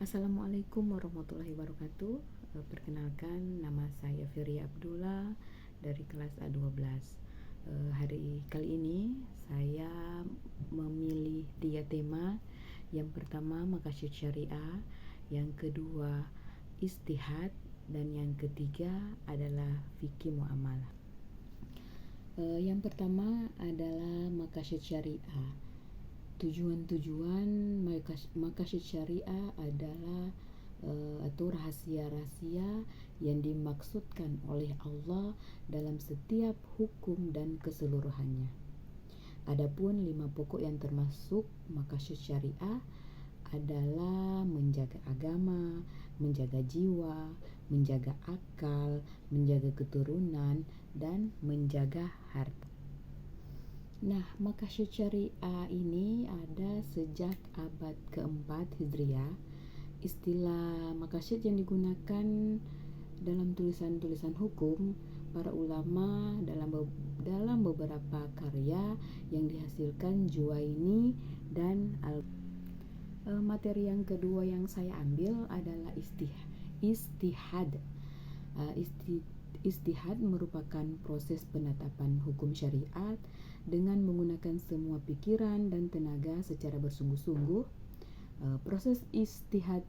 Assalamualaikum warahmatullahi wabarakatuh. Perkenalkan, nama saya Firi Abdullah dari kelas A12. Hari kali ini saya memilih 3 tema. Yang pertama maqasid syariah, yang kedua istihad, dan yang ketiga adalah fikih muamalah. Yang pertama adalah maqasid syariah. Tujuan maqasid syariah adalah atau rahasia-rahasia yang dimaksudkan oleh Allah dalam setiap hukum dan keseluruhannya. Adapun 5 pokok yang termasuk maqasid syariah adalah menjaga agama, menjaga jiwa, menjaga akal, menjaga keturunan, dan menjaga harta. Nah, maqasid syariah ini ada sejak abad keempat Hijriah. Istilah maqasid yang digunakan dalam tulisan-tulisan hukum para ulama dalam beberapa karya yang dihasilkan Juwaini dan materi yang kedua yang saya ambil adalah istihad. Istihad merupakan proses penetapan hukum syariat dengan menggunakan semua pikiran dan tenaga secara bersungguh-sungguh. Proses istihad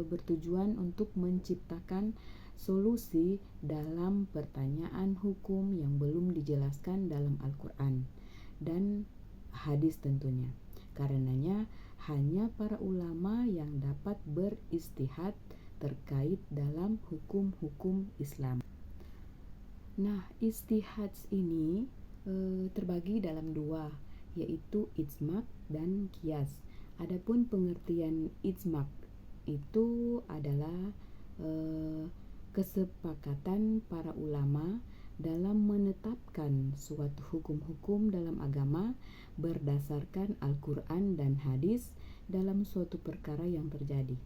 bertujuan untuk menciptakan solusi dalam pertanyaan hukum yang belum dijelaskan dalam Al-Quran dan hadis tentunya. Karenanya hanya para ulama yang dapat beristihad terkait dalam hukum-hukum Islam. Nah, istihad ini terbagi dalam 2, yaitu ijma' dan qiyas. Adapun pengertian ijma' itu adalah kesepakatan para ulama dalam menetapkan suatu hukum-hukum dalam agama berdasarkan Al-Quran dan hadis dalam suatu perkara yang terjadi.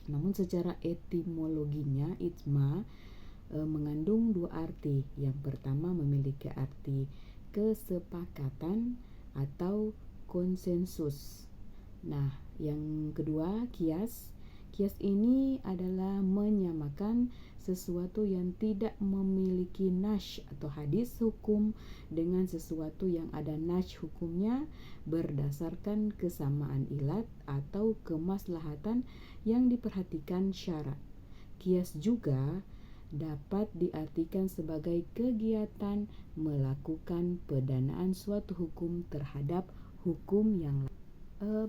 Namun secara etimologinya ijma' mengandung 2 arti. Yang pertama memiliki arti kesepakatan atau konsensus. Nah, yang kedua qiyas. Qiyas ini adalah menyamakan sesuatu yang tidak memiliki nas atau hadis hukum dengan sesuatu yang ada nas hukumnya berdasarkan kesamaan ilat atau kemaslahatan yang diperhatikan syarak. Qiyas juga dapat diartikan sebagai kegiatan melakukan pendanaan suatu hukum terhadap hukum yang lain.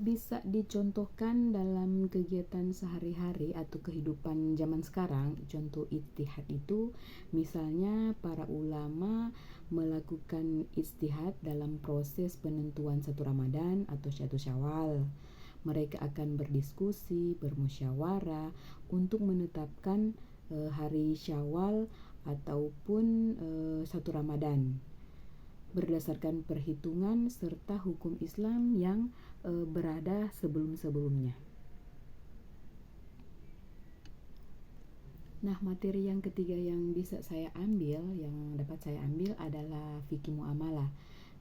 Bisa dicontohkan dalam kegiatan sehari-hari atau kehidupan zaman sekarang. Contoh ijtihad itu misalnya para ulama melakukan ijtihad dalam proses penentuan 1 Ramadan atau 1 Syawal. Mereka akan berdiskusi, bermusyawarah untuk menetapkan hari Syawal ataupun 1 Ramadan berdasarkan perhitungan serta hukum Islam yang berada sebelum-sebelumnya. Nah, materi yang ketiga yang dapat saya ambil adalah fikih muamalah,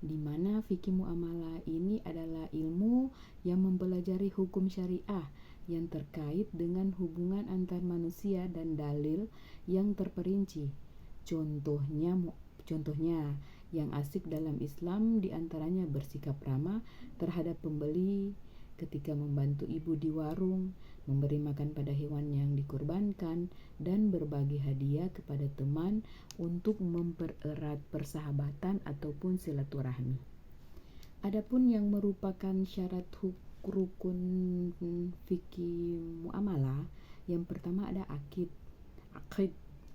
di mana fikih muamalah ini adalah ilmu yang mempelajari hukum syariah yang terkait dengan hubungan antar manusia dan dalil yang terperinci. Contohnya yang asik dalam Islam diantaranya bersikap ramah terhadap pembeli ketika membantu ibu di warung, memberi makan pada hewan yang dikorbankan, dan berbagi hadiah kepada teman untuk mempererat persahabatan ataupun silaturahmi. Adapun yang merupakan syarat rukun fikih muamalah, yang pertama ada akid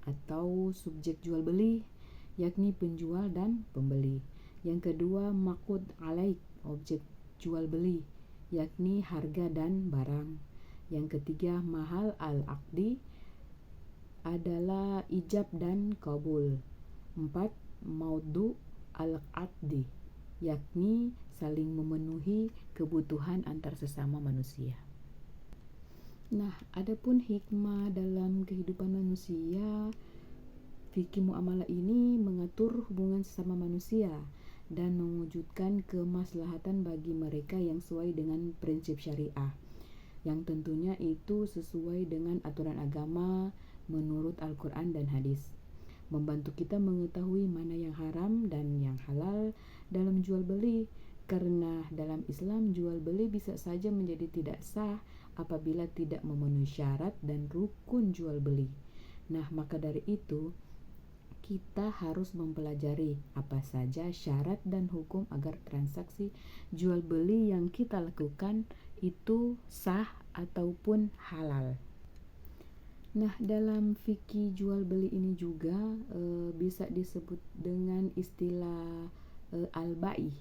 atau subjek jual beli, yakni penjual dan pembeli. Yang kedua maqud alaik, objek jual beli, yakni harga dan barang. Yang ketiga mahal al-aqdi adalah ijab dan qabul. 4 maudhu al-aqdi, yakni saling memenuhi kebutuhan antar sesama manusia. Nah, adapun hikmah dalam kehidupan manusia, fikih muamalah ini mengatur hubungan sesama manusia dan mewujudkan kemaslahatan bagi mereka yang sesuai dengan prinsip syariah. yang tentunya itu sesuai dengan aturan agama menurut Al-Quran dan hadis. Membantu kita mengetahui mana yang haram dan yang halal dalam jual beli, karena dalam Islam jual beli bisa saja menjadi tidak sah apabila tidak memenuhi syarat dan rukun jual beli. Nah, maka dari itu kita harus mempelajari apa saja syarat dan hukum agar transaksi jual beli yang kita lakukan itu sah ataupun halal. Nah, dalam fikih jual beli ini juga bisa disebut dengan istilah al-ba'i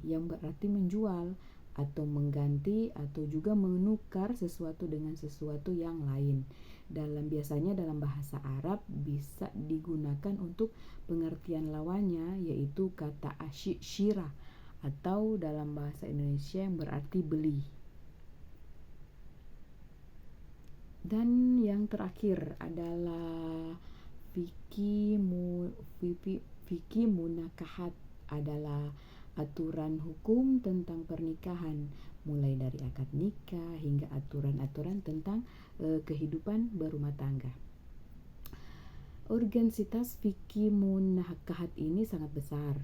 yang berarti menjual atau mengganti atau juga menukar sesuatu dengan sesuatu yang lain. Biasanya dalam bahasa Arab bisa digunakan untuk pengertian lawannya, yaitu kata syirah, atau dalam bahasa Indonesia yang berarti beli. Dan yang terakhir adalah fikih munakahat, adalah aturan hukum tentang pernikahan, mulai dari akad nikah hingga aturan-aturan tentang kehidupan berumah tangga. Urgensitas fikih munakahat ini sangat besar.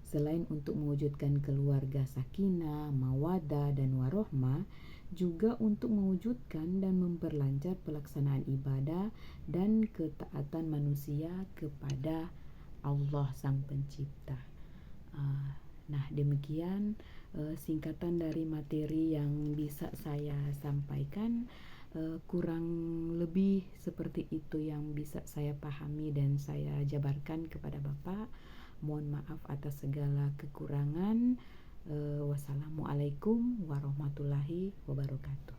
Selain untuk mewujudkan keluarga sakinah, mawaddah, dan warohmah, juga untuk mewujudkan dan memperlancar pelaksanaan ibadah dan ketaatan manusia kepada Allah Sang Pencipta. Nah, demikian singkatan dari materi yang bisa saya sampaikan. Kurang lebih seperti itu yang bisa saya pahami dan saya jabarkan kepada Bapak. Mohon maaf atas segala kekurangan. Wassalamualaikum warahmatullahi wabarakatuh.